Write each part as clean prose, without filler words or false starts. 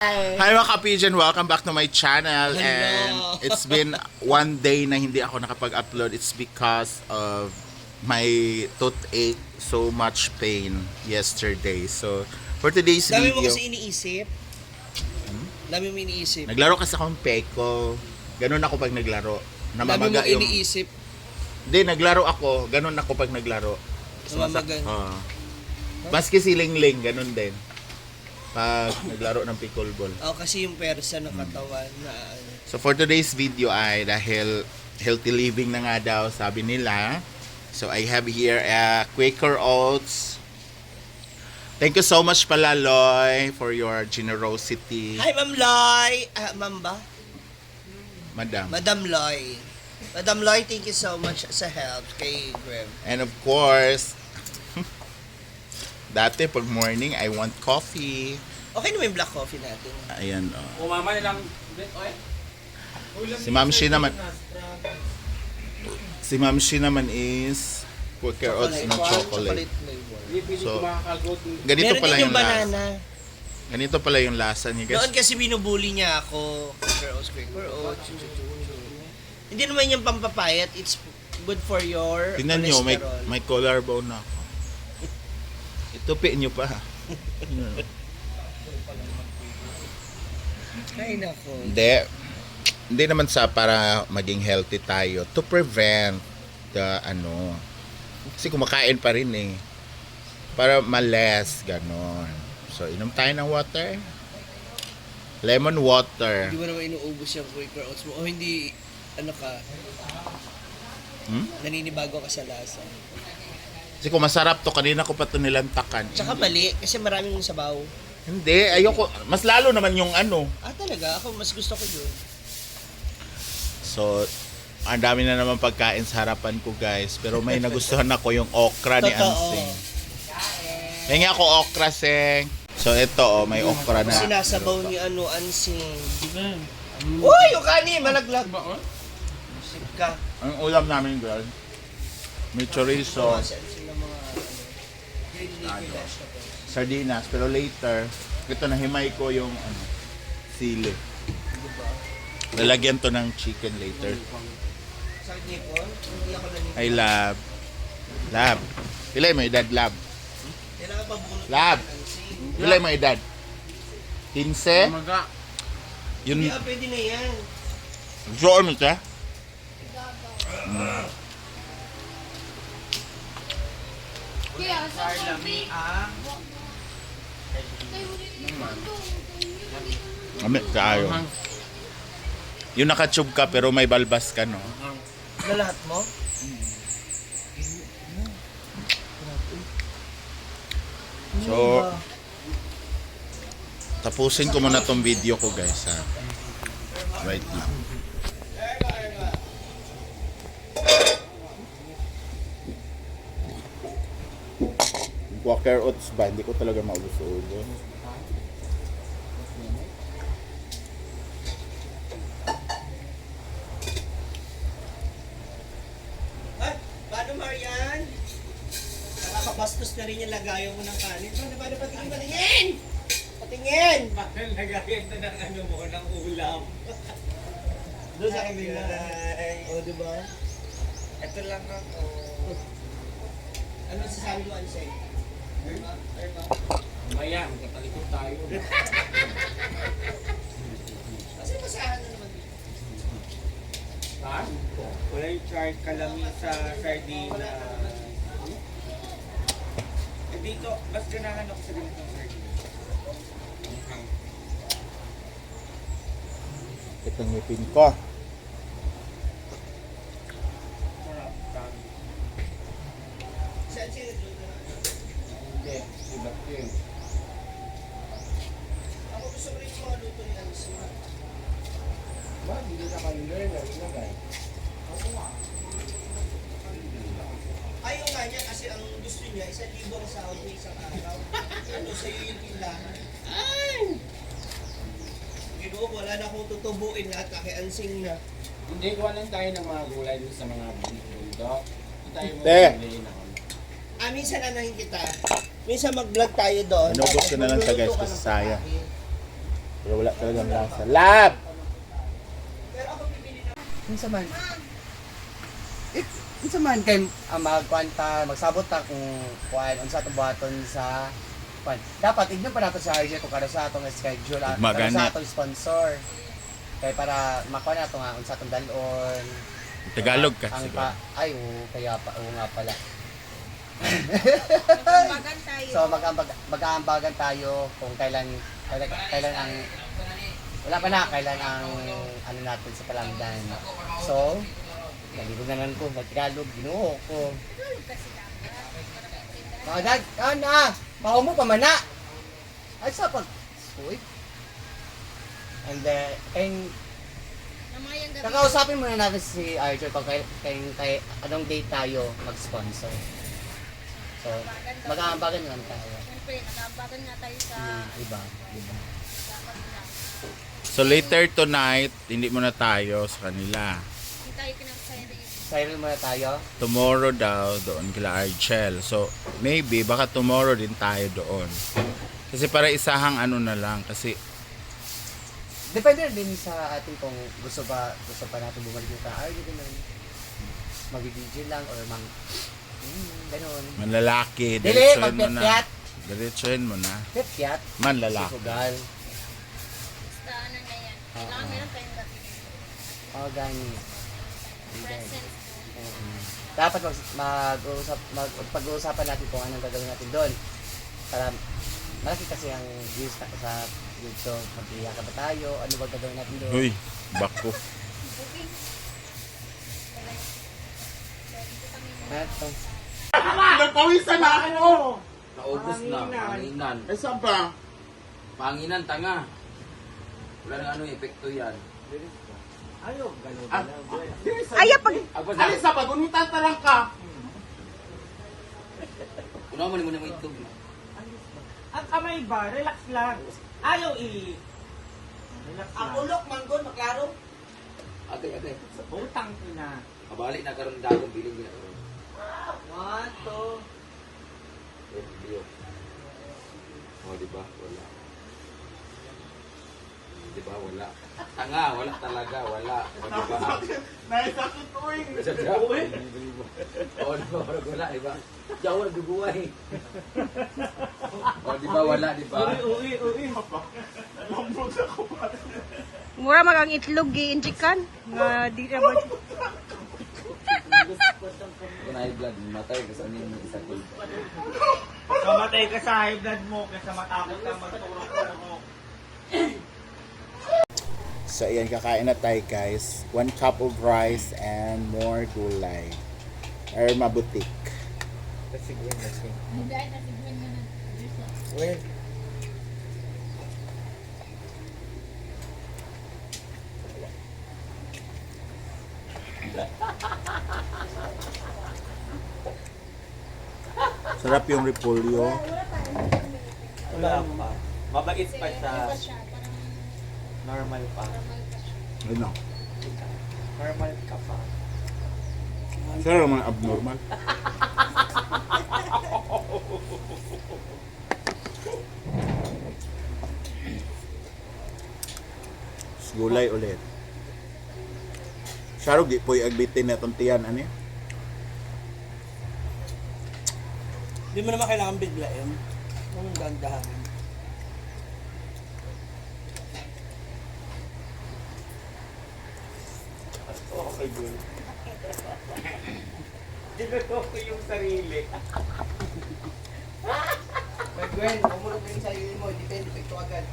Hi mga ka-Pigeon, welcome back to my channel. Hello. And it's been one day na hindi ako nakapag-upload. It's because of my toothache, so much pain yesterday. So for today's Dami mo video, kasi iniisip. Dami mo iniisip. naglaro kasi akong peko. Ganun ako pag naglaro. Dami mo Namamaga yung... iniisip. Hindi, naglaro ako. Ganun ako pag naglaro. Namamaga. Maski silingling, ganun din. Pag naglaro ng pickleball. Kasi yung persa ng katawan na So for today's video ay dahil healthy living na nga daw sabi nila. So I have here Quaker Oats. Thank you so much pala Loy for your generosity. Hi Ma'am Loy! Ma'am ba? Madam. Madam Loy. Madam Loy, thank you so much sa help kay Graham. And of course, dati pag morning I want coffee. Okay naman yung black coffee natin. Ayan oh. Umama nilang Si Ma'am Shi naman. Si Ma'am Shi naman is Quaker Oats na chocolate. flavor. So, kumakagot. Ganito Meron pala din yung yung lasa. banana. Ganito pala yung lasa niya guys. Noon kasi binubuli niya ako. Quaker Oats, Quaker Oats. Hindi naman yung pampapayat. It's good for your Tingnan nyo, cholesterol. may collarbone na ako. Itupi nyo pa. Ay nako. Hindi naman sa para maging healthy tayo. To prevent the ano. Kasi kumakain pa rin eh. Para ma-less, ganon. So, inom tayo ng water. Lemon water. Hindi mo naman inuubos yung Quaker Oats mo. O hindi, ano ka, naninibago ka sa lasa. Kasi kung masarap to, kanina ko pa ito nilantakan. Tsaka mali, kasi maraming sabaw. Hindi, ayoko. Mas lalo naman yung ano. Talaga? Ako mas gusto ko yun. So, ang dami na naman pagkain sa harapan ko guys. Pero may nagustuhan ako yung okra ni Totoo. Ansing. Hingi ako okra, Seng. So, ito oh, may okra na. Sinasabaw ni Ansing. Uy, yung kanin, malaglag. Sip ka. Ang ulam namin girl, may chorizo, Si Ansing ng mga green leafy vegetables. sardinas. Pero later, ito nahimay ko yung ano, sili. Lalagyan to ng chicken later. Sa nipon, hindi ako nanipon. Ay, lab. Lab. Pilay mo edad, lab. Kailangan pabunot Lab. ng Ansing. Pilay mo edad. 15? Umaga. Yun, Hindi, pwede na yan. join mo siya? Amit kaayo. Yung nakatube ka pero may balbas ka, no? Na lahat mo? So, tapusin ko muna tong video ko, guys, ha? Right now. Quaker Oats ba? Hindi ko talaga maubos-ubos. Ay, paano Marian? Nakakabastos na rin yung lagayan mo ng kanin. Paano patingin? Patingin! Lagayan na ng ano mo, ng ulam. Doon sa kabila. O, diba? Ito lang ako. Ano sasabi mo, Ansay? Maya, magkatalikod tayo. Kasi masahan na naman dito. Ha? Wala yung charge kalami sa sardina. Dito, mas ganahan ako sa ganitong sardina. Itong ngipin ko. Sarap. Dami. Si Ansay nagluto na. Hindi, iba't yun. Ako gusto ko rin yung mga luto ni Ansay. Ba, hindi na kayo learn. Ilagay. Ayaw nga niya kasi ang gusto niya, 1,000 ang sahod niya isang araw. Ano sa'yo yung tindahan? Ginoo, wala na akong tutubuin lahat kay Ansing na. Hindi, kuha lang tayo ng mga gulay dun sa mga bundok. Hindi tayo mo Te. bilhin ako. Minsan anahin kita. Minsan mag-vlog tayo doon. Ano, gusto na lang sa guys, Magluluto ka kasi ng sayang. pagkain. Pero wala talagang lasa. Lab! Unsa man? Unsa man kay magkwanta, magsabot ta kung kuan unsa to buhaton sa kuan. Dapat ignon pa nato sa RJ kung kano sa atong schedule, kano Magani. sa atong sponsor. Kay para makuha nato nga unsa atong dalon. Tagalog ka Ang siguro. ay oo, kaya pa oo nga pala. Magbagan tayo. So mag-aambagan tayo kung kailan ang wala pa na kailan ang ano natin sa Palamdan. So, nalibog na lang ko, nagtagalog, Ginoo ko. Mga dad, na, baho mo pa mana. Ay sa pag, uy. And Namayang gabi. kakausapin muna natin si Archer kung kay anong date tayo mag-sponsor. So, mag-aambagan naman tayo. Siyempre, nag-aambagan nga tayo sa Iba. dapat na. So later tonight, hindi muna tayo sa kanila. Hindi tayo kinakasaya Cyril muna tayo. Tomorrow daw doon kila Archel. So maybe baka tomorrow din tayo doon. Kasi para isahang ano na lang kasi Depende din sa atin kung gusto pa natin bumalik yung car, di naman mag-DJ lang or ganun. manlalaki, Dili, diretsuhin mo na. magpetpet. Diretsuhin mo na. Petpet. Manlalaki. Susugal. Basta ano na yan. Kailangan meron tayong gabi. Gani. Present. Dapat pag-uusapan natin kung anong gagawin natin doon. Para malaki kasi ang views sa YouTube. Mag-iyak ba tayo? Ano ba gagawin natin doon? Uy, bako. Eto. Nagpawisan na ako! Naubos na, panginan. Eh saan ba? Panginan, tanga. Wala na ano, epekto yan. Ayaw pag... Agad na. Alisa, pag-unitan talang ka! Kunaw mo naman yung itlog. Ang kamay ba? Relax lang. Ayaw relax Ang ulok, manggon, maklaro. Agay, agay. Sa utang ina. Kabalik na karon dagong biling niya karon. One, two. Envyo. Oh, di ba? Wala. Di ba? Wala. Tanga, wala talaga, wala. O, di ba? Naisakit ko eh! Sadya. Oh, di ba? Wala, di ba? Diyaw, nagbubuhay. Oh, di ba? Wala, di ba? Uy. Mura magang itlog gi-injikan. Nga di na ba? Kung high blood, matay kasi ano yung isa ko. Kamatay ka sa high blood mo kaysa matakot ka magturo. So ayan, kakain na tayo guys. 1 cup of rice and more gulay. Or mabutik. Well, Sarap yung repolyo. Wala pa. Mabait pa siya. Siya, parang Normal pa. normal pa siya. Ano? Normal ka pa. Sarap naman abnormal. Gulay ulit. Sarog di po yung agbitin na tuntiyan. Ano yun? Hindi mo naman kailangan biglain. Ang gandahan. Okay, good. Ginagawa ko yung sarili. Gwen, umulog yung sarili mo. Depende ito agad.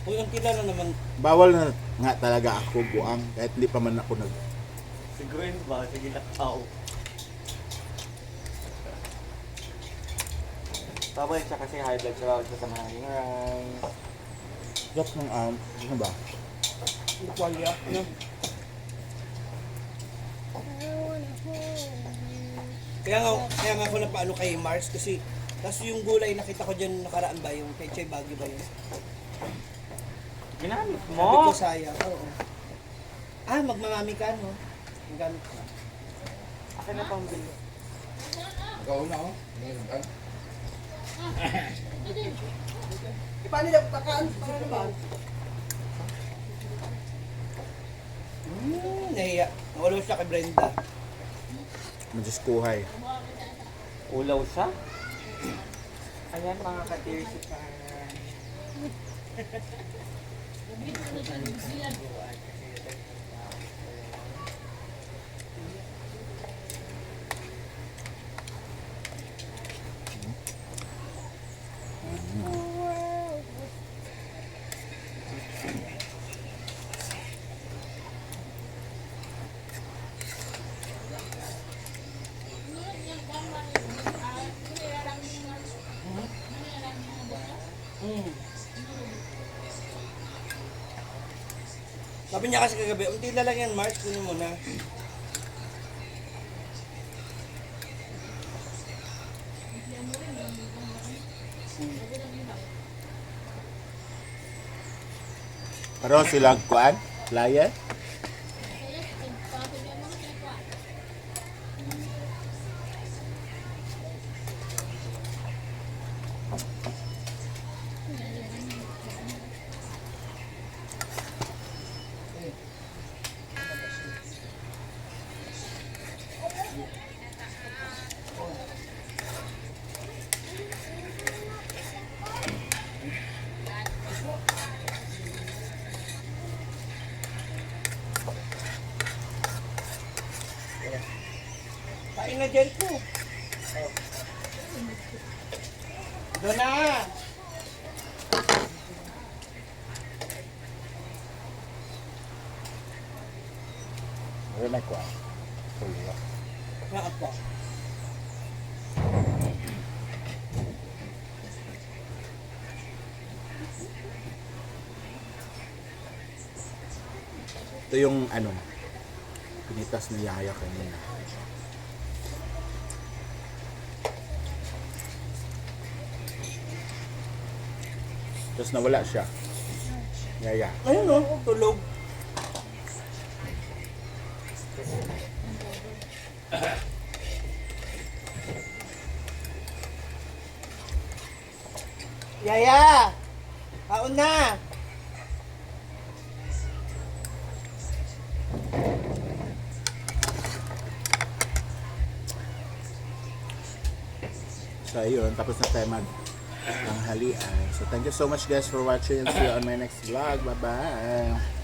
Kung yung kilala naman, Bawal na nga talaga ako buang kahit hindi pa man ako nag... Si Gwen ba? Sige na tao. Tama siya kasi high blood siya. Sa maraming rice. Joke ng ano ba? kwalya. Ano? Kaya nga ako napaano kay Mars kasi tapos yung gulay nakita ko dyan nakaraan ba yung pechay bagyo ba yun? Ginamit Sabi mo? ko sayang. Oo. Magmamami ka no? Ang gamit ko. Akin na pang bili. Ikaw na, oh. Paano na takaan? Paano ba? nahiya. Nawalo siya kay Brenda. Majuskuhay. Ulaw siya. Ayan mga ka-tears pa. Sabi niya kasi kagabi, unti na lang yan, Mars, kunin mo na. Pero silang kuan, flyer. Kain na dyan po. Doon na! Where may kuan? Tulo. Saan po? Ito yung ano, pinitas ni Yaya kanina. Tapos nawala siya. Yaya. Ayun o, tulog. Yaya! Kaon na! So ayun, tapos na tayo tanghalian. So thank you so much guys for watching and see you on my next vlog. Bye bye!